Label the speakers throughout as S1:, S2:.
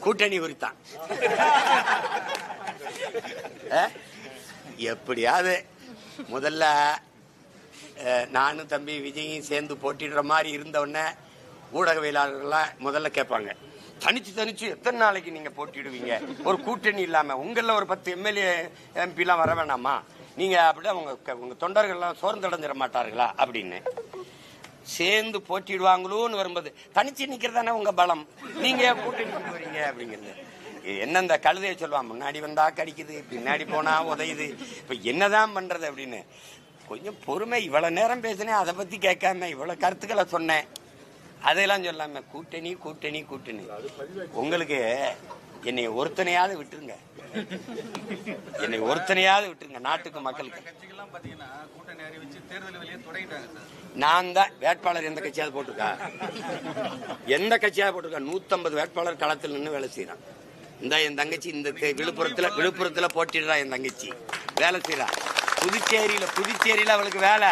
S1: கூட்டணி குறித்தான். எப்படியாவது முதல்ல நானும் தம்பி விஜயும் சேர்ந்து போட்டிடுற மாதிரி இருந்தவுடனே ஊடகவியலாளர்கள்லாம் முதல்ல கேட்பாங்க, தனிச்சு எத்தனை நாளைக்கு நீங்க போட்டிடுவீங்க, ஒரு கூட்டணி இல்லாம உங்கள ஒரு 10 எம்எல்ஏ MP எல்லாம் வர வேணாமா, நீங்க அப்படியே உங்க தொண்டர்கள்லாம் சோர்ந்தடைஞ்சிட மாட்டார்களா அப்படின்னு. சேர்ந்து போட்டிடுவாங்களோன்னு வரும்போது தனிச்சு நிக்கிறதானே உங்க பலம், நீங்க கூட்டணி வரீங்க அப்படிங்கிறது. என்ன இந்த கழுதைய சொல்லுவான், முன்னாடி வந்தா கடிக்குது, பின்னாடி போனா உதையுது, இப்ப என்னதான் பண்றது அப்படின்னு. கொஞ்சம் பொறுமை. இவ்வளவு நேரம் பேசினேன், அதை பத்தி கேட்காம இவ்வளவு கருத்துக்களை சொன்னேன், அதெல்லாம் சொல்லாம கூட்டணி கூட்டணி கூட்டணி. உங்களுக்கு என்னை ஒருத்தனையாவது விட்டுருங்க, என்னை ஒருத்தனையாவது விட்டுருங்க நாட்டுக்கு மக்களுக்கு. நான் தான் வேட்பாளர் எந்த கட்சியாவது போட்டிருக்கா, எந்த கட்சியாவது போட்டிருக்கா? 150 வேட்பாளர் களத்தில் நின்று வேலை செய்யறான். இந்த என் தங்கச்சி இந்த விழுப்புரத்துல போட்டிடுறா, என் தங்கச்சி வேலை செய்யறா. புதுச்சேரியில அவளுக்கு வேலை.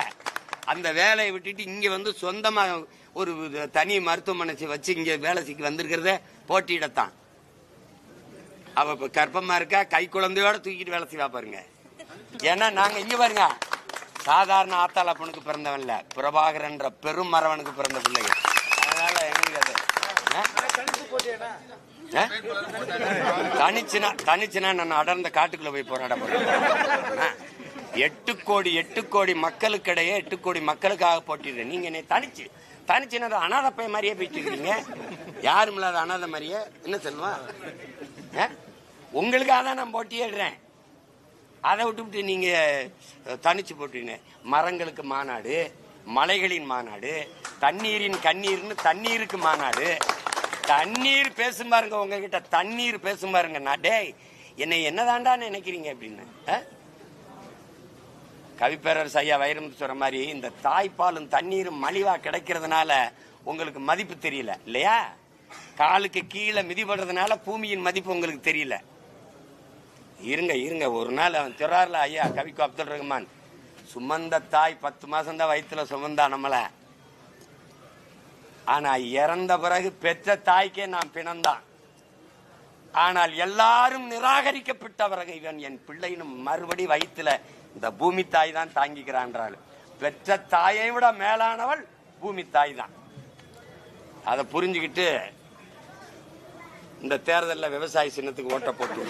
S1: அந்த வேலையை விட்டுட்டு இங்க வந்து சொந்தமா ஒரு தனி மருத்துவமனை வச்சு இங்க வேலைக்கு வந்திருக்கிறத போட்டியிடத்தான். அவ இப்ப கர்ப்பமா இருக்கா, கை குழந்தையோட தூக்கிட்டு வேலை செய்வா பாருங்க. ஏன்னா நாங்க இங்க பாருங்க, சாதாரண ஆத்தாளப்பனுக்கு பிறந்தவன்ல, பிரபாகரன்ற பெரும் மரவனுக்கு பிறந்த பிள்ளைங்க. அதனால எங்களுக்கு அது தனிச்சுனா நான் அடர்ந்த காட்டுக்குள்ள போய் போராட போறேன். 8 கோடி மக்களுக்கிடையே 8 கோடி மக்களுக்காக போட்டிடுறேன். நீங்க என்னை தனிச்சுனா அனாதை பைய மாதிரியே போயிட்டு இருக்கீங்க. யாரும் இல்லாத அனாதை மாதிரியே என்ன சொல்லுவான். உங்களுக்காக தான் நான் போட்டியிடுறேன், அதை விட்டு நீங்க தனிச்சு போட்டீங்க. மரங்களுக்கு மாநாடு, மலைகளின் மாநாடு, தண்ணீரின் கண்ணீர்னு தண்ணீருக்கு மாநாடு. தண்ணீர் பேசும் பாருங்க, உங்ககிட்ட தண்ணீர் பேசும் பாருங்க. நாடே என்னை என்னதாண்டா நினைக்கிறீங்க அப்படின்னு. கவிப்பேரரசு ஐயா வைரமுத்து சொல்ற மாதிரி இந்த தாய்ப்பாலும் தண்ணீரும் மலிவா கிடைக்கிறதுனால உங்களுக்கு மதிப்பு தெரியல இல்லையா? காலுக்கு கீழே மிதிப்படுறதுனால பூமியின் மதிப்பு உங்களுக்கு தெரியல. இருங்க ஒரு நாள் அவன் திறார்ல ஐயா கவிக்கு அப்துல் ரஹ்மான், சுமந்த தாய் 10 மாசம் தான் வயிற்றுல சுமந்தா நம்மள, ஆனா இறந்த பிறகு பெற்ற தாய்க்கே நான் பிணந்தான். ஆனால் எல்லாரும் நிராகரிக்கப்பட்டவர்கள், இவன் என் பிள்ளைன்னு மறுபடி வயிற்றுல இந்த பூமி தாய் தான் தாங்கிக்கிறான். பெற்ற தாயை விட மேலானவள் பூமி தாய் தான். அதை புரிஞ்சுக்கிட்டு இந்த தேர்தலில் விவசாய சின்னத்துக்கு ஓட்ட போட்டு